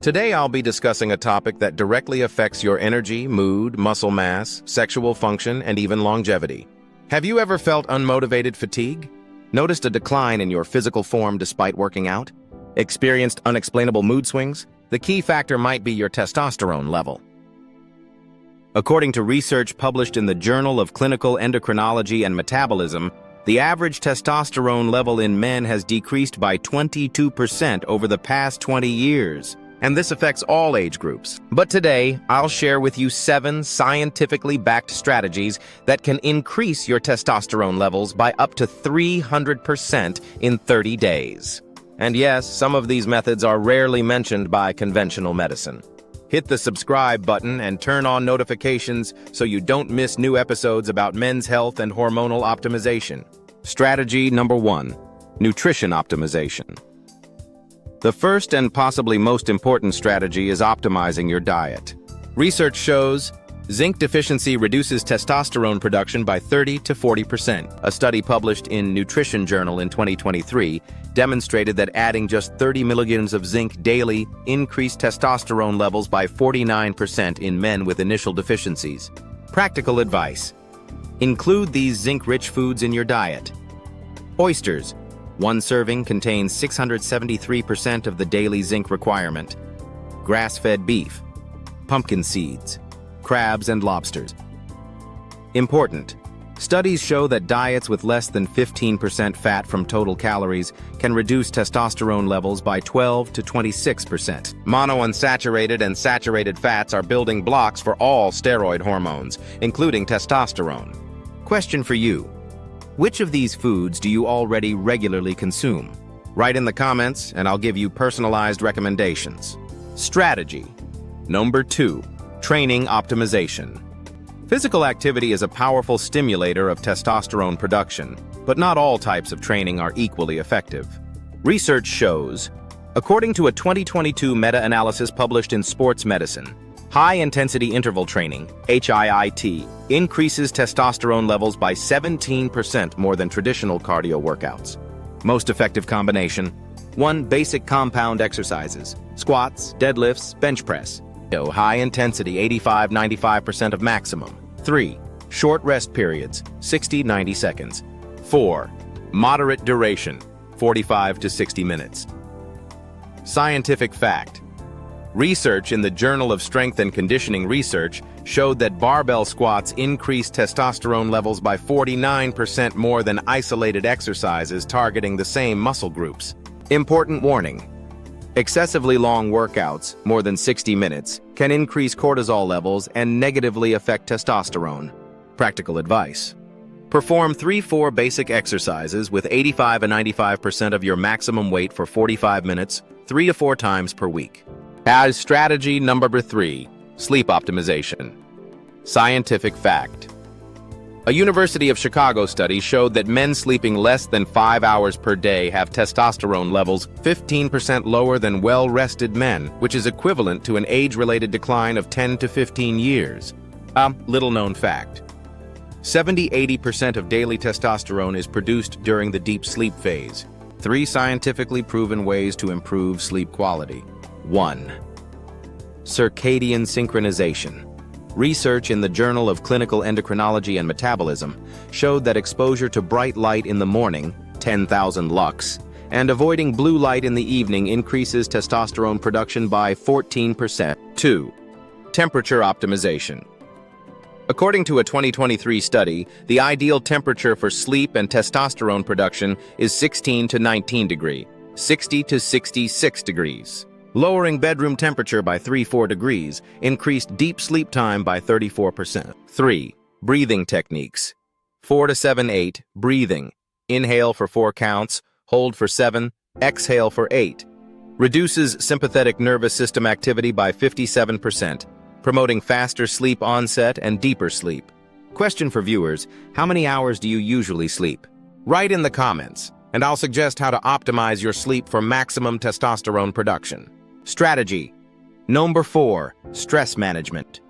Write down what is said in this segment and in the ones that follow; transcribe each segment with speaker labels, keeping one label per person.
Speaker 1: Today I'll be discussing a topic that directly affects your energy, mood, muscle mass, sexual function, and even longevity. Have you ever felt unmotivated fatigue? Noticed a decline in your physical form despite working out? Experienced unexplainable mood swings? The key factor might be your testosterone level. According to research published in the Journal of Clinical Endocrinology and Metabolism, the average testosterone level in men has decreased by 22% over the past 20 years. And this affects all age groups. But today, I'll share with you 7 scientifically backed strategies that can increase your testosterone levels by up to 300% in 30 days. And yes, some of these methods are rarely mentioned by conventional medicine. Hit the subscribe button and turn on notifications so you don't miss new episodes about men's health and hormonal optimization. Strategy number 1: nutrition optimization. The first and possibly most important strategy is optimizing your diet. Research shows zinc deficiency reduces testosterone production by 30 to 40%. A study published in Nutrition Journal in 2023 demonstrated that adding just 30 milligrams of zinc daily increased testosterone levels by 49% in men with initial deficiencies. Practical advice: include these zinc-rich foods in your diet. Oysters. 1 serving contains 673% of the daily zinc requirement. Grass-fed beef, pumpkin seeds, crabs, and lobsters. Important: studies show that diets with less than 15% fat from total calories can reduce testosterone levels by 12 to 26%. Monounsaturated and saturated fats are building blocks for all steroid hormones, including testosterone. Question for you: which of these foods do you already regularly consume? Write in the comments and I'll give you personalized recommendations. Strategy number 2: training optimization. Physical activity is a powerful stimulator of testosterone production, but not all types of training are equally effective. Research shows, according to a 2022 meta-analysis published in Sports Medicine, high-intensity interval training, HIIT, increases testosterone levels by 17% more than traditional cardio workouts. Most effective combination: 1. Basic compound exercises, squats, deadlifts, bench press. High intensity, 85-95% of maximum. 3. Short rest periods, 60-90 seconds. 4. Moderate duration, 45 to 60 minutes. Scientific fact: research in the Journal of Strength and Conditioning Research showed that barbell squats increase testosterone levels by 49% more than isolated exercises targeting the same muscle groups. Important warning: excessively long workouts, more than 60 minutes, can increase cortisol levels and negatively affect testosterone. Practical advice: perform 3-4 basic exercises with 85 and 95% of your maximum weight for 45 minutes, 3 to 4 times per week. As strategy number 3: sleep optimization. Scientific fact: a University of Chicago study showed that men sleeping less than 5 hours per day have testosterone levels 15% lower than well-rested men, which is equivalent to an age-related decline of 10 to 15 years. Little-known fact: 70-80% of daily testosterone is produced during the deep sleep phase. 3 scientifically proven ways to improve sleep quality. 1. Circadian synchronization. Research in the Journal of Clinical Endocrinology and Metabolism showed that exposure to bright light in the morning, 10,000 lux, and avoiding blue light in the evening increases testosterone production by 14%. 2. Temperature optimization. According to a 2023 study, the ideal temperature for sleep and testosterone production is 16 to 19 degrees, 60 to 66 degrees. Lowering bedroom temperature by 3-4 degrees increased deep sleep time by 34%. 3. Breathing techniques. 4 to 7-8, breathing. Inhale for 4 counts, hold for 7, exhale for 8. Reduces sympathetic nervous system activity by 57%, promoting faster sleep onset and deeper sleep. Question for viewers: how many hours do you usually sleep? Write in the comments, and I'll suggest how to optimize your sleep for maximum testosterone production. Strategy number 4: stress management.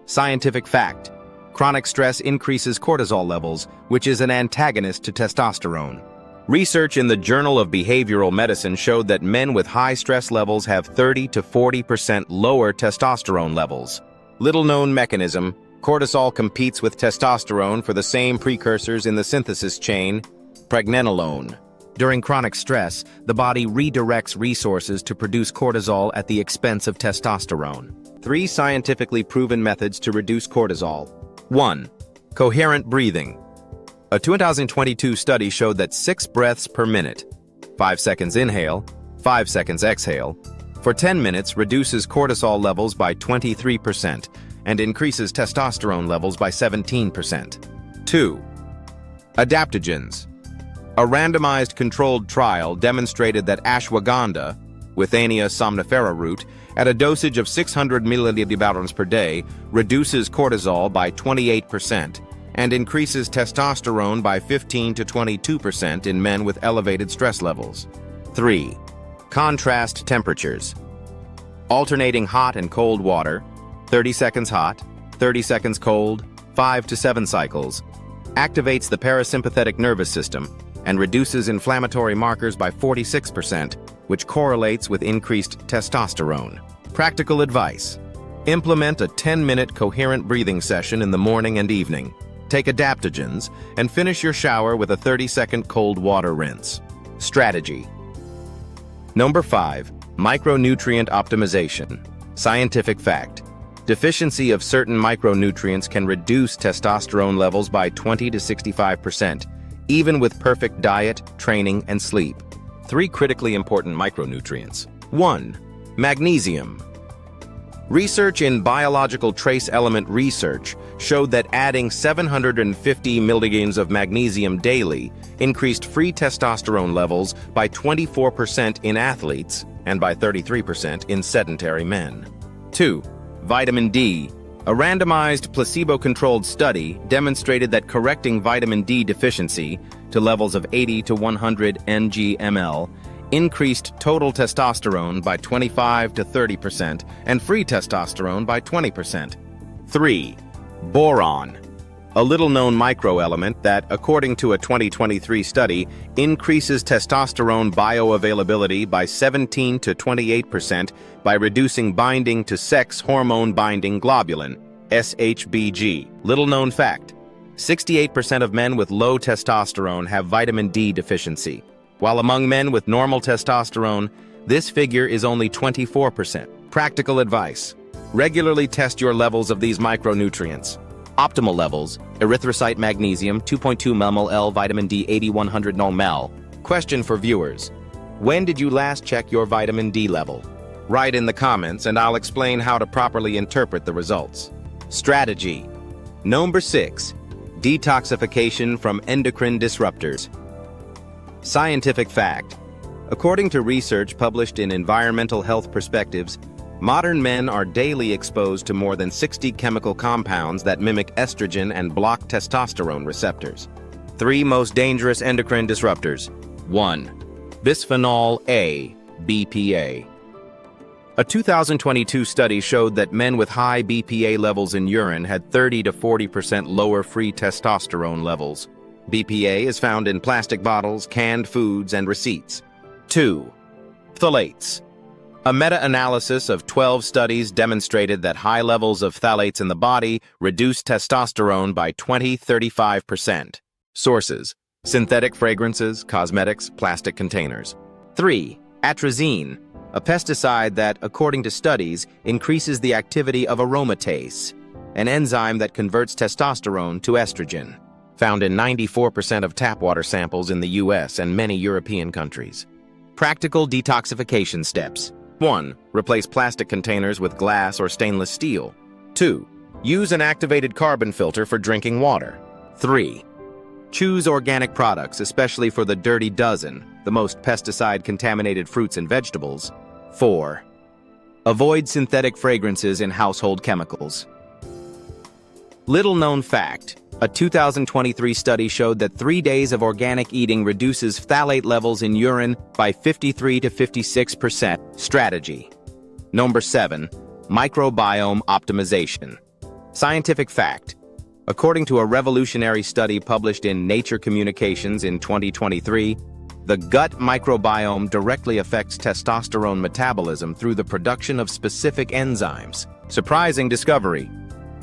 Speaker 1: Scientific fact: chronic stress increases cortisol levels, which is an antagonist to testosterone. Research in the Journal of Behavioral Medicine showed that men with high stress levels have 30 to 40% lower testosterone levels. Little-known mechanism, cortisol competes with testosterone for the same precursors in the synthesis chain, pregnenolone. During chronic stress, the body redirects resources to produce cortisol at the expense of testosterone. 3 scientifically proven methods to reduce cortisol. 1. Coherent breathing. A 2022 study showed that 6 breaths per minute, 5 seconds inhale, 5 seconds exhale, for 10 minutes reduces cortisol levels by 23% and increases testosterone levels by 17%. 2. Adaptogens. A randomized controlled trial demonstrated that ashwagandha, Withania somnifera root, at a dosage of 600 milliliters per day, reduces cortisol by 28% and increases testosterone by 15 to 22% in men with elevated stress levels. 3. Contrast temperatures. Alternating hot and cold water, 30 seconds hot, 30 seconds cold, 5 to 7 cycles, activates the parasympathetic nervous system and reduces inflammatory markers by 46%, which correlates with increased testosterone. Practical advice. Implement a 10-minute coherent breathing session in the morning and evening. Take adaptogens and finish your shower with a 30-second cold water rinse. Strategy. Number 5. Micronutrient optimization. Scientific fact. Deficiency of certain micronutrients can reduce testosterone levels by 20 to 65%, even with perfect diet, training, and sleep. 3 critically important micronutrients. 1. Magnesium. Research in biological trace element research showed that adding 750 milligrams of magnesium daily increased free testosterone levels by 24% in athletes and by 33% in sedentary men. 2. Vitamin D. A randomized placebo-controlled study demonstrated that correcting vitamin D deficiency to levels of 80 to 100 ng/ml increased total testosterone by 25 to 30% and free testosterone by 20%. 3. Boron. A little-known microelement that, according to a 2023 study, increases testosterone bioavailability by 17 to 28% by reducing binding to sex hormone-binding globulin, SHBG. Little-known fact. 68% of men with low testosterone have vitamin D deficiency, while among men with normal testosterone, this figure is only 24%. Practical advice. Regularly test your levels of these micronutrients. Optimal levels: erythrocyte magnesium 2.2 mmol, vitamin D 8100 mmol. Question for viewers: when did you last check your vitamin D level? Write in the comments and I'll explain how to properly interpret the results. Strategy. Number 6. Detoxification from endocrine disruptors. Scientific fact. According to research published in Environmental Health Perspectives, modern men are daily exposed to more than 60 chemical compounds that mimic estrogen and block testosterone receptors. 3 most dangerous endocrine disruptors. 1. Bisphenol A, BPA. A 2022 study showed that men with high BPA levels in urine had 30 to 40% lower free testosterone levels. BPA is found in plastic bottles, canned foods, and receipts. 2. Phthalates. A meta-analysis of 12 studies demonstrated that high levels of phthalates in the body reduce testosterone by 20–35%. Sources: synthetic fragrances, cosmetics, plastic containers. 3. Atrazine, a pesticide that, according to studies, increases the activity of aromatase, an enzyme that converts testosterone to estrogen, found in 94% of tap water samples in the US and many European countries. Practical detoxification steps. 1. Replace plastic containers with glass or stainless steel. 2. Use an activated carbon filter for drinking water. 3. Choose organic products, especially for the dirty dozen, the most pesticide-contaminated fruits and vegetables. 4. Avoid synthetic fragrances and household chemicals. Little-known fact. A 2023 study showed that 3 days of organic eating reduces phthalate levels in urine by 53 to 56%. Strategy. Number 7. Microbiome optimization. Scientific fact. According to a revolutionary study published in Nature Communications in 2023, The gut microbiome directly affects testosterone metabolism through the production of specific enzymes. Surprising discovery.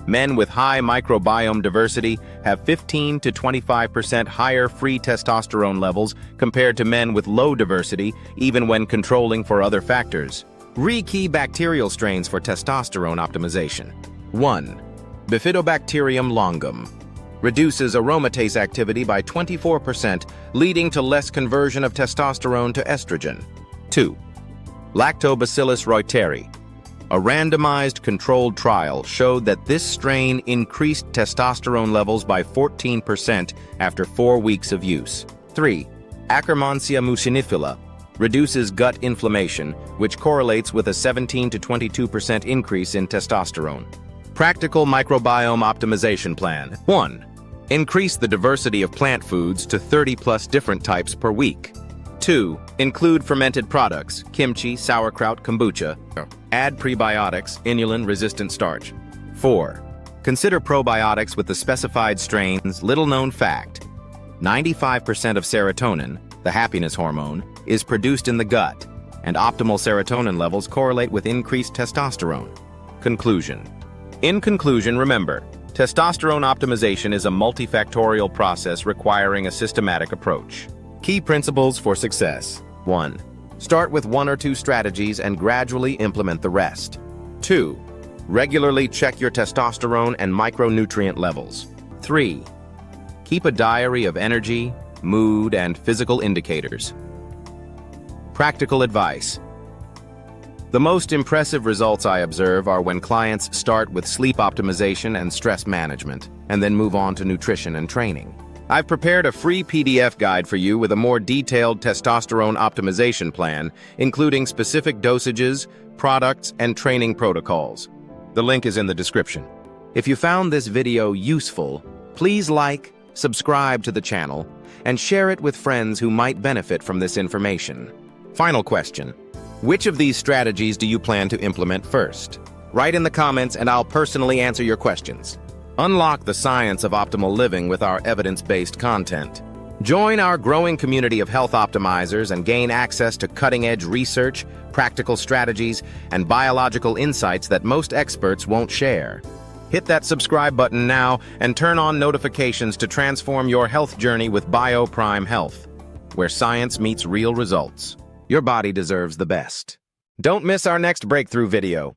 Speaker 1: Men with high microbiome diversity have 15 to 25% higher free testosterone levels compared to men with low diversity, even when controlling for other factors. Key bacterial strains for testosterone optimization. 1. Bifidobacterium longum. Reduces aromatase activity by 24%, leading to less conversion of testosterone to estrogen. 2. Lactobacillus reuteri. A randomized controlled trial showed that this strain increased testosterone levels by 14% after 4 weeks of use. 3. Akkermansia mucinifila. Reduces gut inflammation, which correlates with a 17 to 22% increase in testosterone. Practical microbiome optimization plan. 1. Increase the diversity of plant foods to 30+ different types per week. 2. Include fermented products, kimchi, sauerkraut, kombucha. Add prebiotics, inulin-resistant starch. 4. Consider probiotics with the specified strains. Little known fact: 95% of serotonin, the happiness hormone, is produced in the gut, and optimal serotonin levels correlate with increased testosterone. Conclusion. In conclusion, remember, testosterone optimization is a multifactorial process requiring a systematic approach. Key principles for success. 1. Start with 1 or 2 strategies and gradually implement the rest. 2. Regularly check your testosterone and micronutrient levels. 3. Keep a diary of energy, mood, and physical indicators. Practical advice. The most impressive results I observe are when clients start with sleep optimization and stress management, and then move on to nutrition and training. I've prepared a free PDF guide for you with a more detailed testosterone optimization plan, including specific dosages, products, and training protocols. The link is in the description. If you found this video useful, please like, subscribe to the channel, and share it with friends who might benefit from this information. Final question. Which of these strategies do you plan to implement first? Write in the comments and I'll personally answer your questions. Unlock the science of optimal living with our evidence-based content. Join our growing community of health optimizers and gain access to cutting-edge research, practical strategies, and biological insights that most experts won't share. Hit that subscribe button now and turn on notifications to transform your health journey with BioPrime.health, where science meets real results. Your body deserves the best. Don't miss our next breakthrough video.